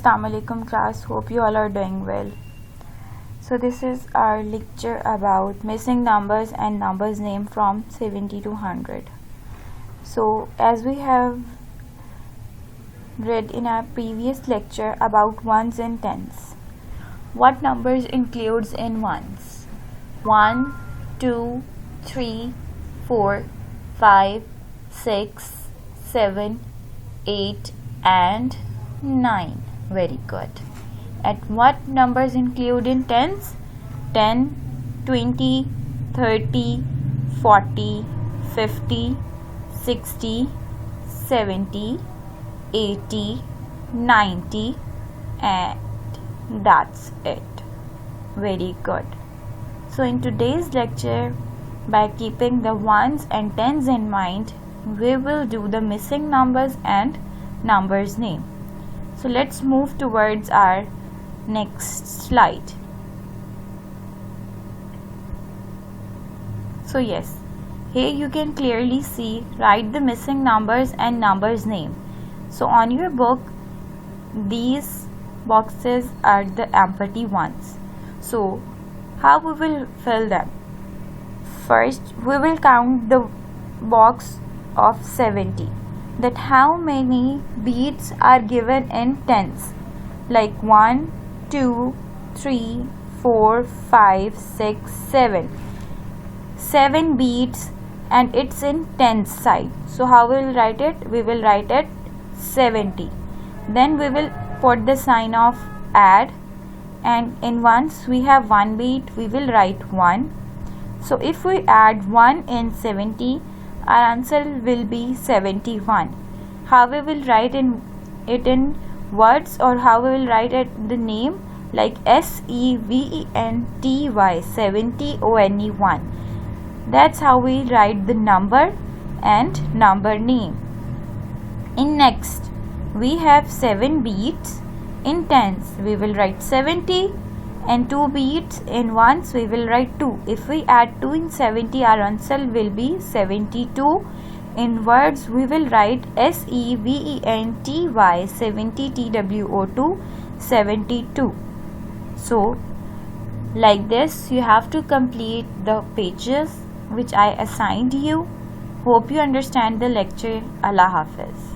Assalamualaikum class, hope you all are doing well. So this is our lecture about missing numbers and numbers name from 70 to 100. So as we have read in our previous lecture about ones and tens, what numbers includes in ones? 1, 2, 3, 4, 5, 6, 7, 8 and 9. Very good. And what numbers include in tens? 10, 20, 30, 40, 50, 60, 70, 80, 90 and that's it. Very good. So in today's lecture, by keeping the ones and tens in mind, we will do the missing numbers and numbers name. So let's move towards our next slide. So yes, here you can clearly see, write the missing numbers and numbers name. So on your book, these boxes are the empty ones. So how we will fill them? First, we will count the box of 70. That how many beats are given in tens, like 1, 2, 3, 4, 5, 6, 7. 7 beats and it's in tens side. So how we will write it? We will write it 70. Then we will put the sign of add, and in ones we have 1 beat, we will write 1. So if we add 1 in 70, our answer will be 71. How we will write it in words, or how we will write it the name, like SEVENTY, 70ONE1. That's how we write the number and number name. In next, we have 7 beats in tens. We will write 70, and 2 beats in ones we will write 2. If we add 2 in 70, our answer will be 72. In words we will write SEVENTY 70TWO2 72. So like this you have to complete the pages which I assigned you. Hope you understand the lecture. Allah Hafiz.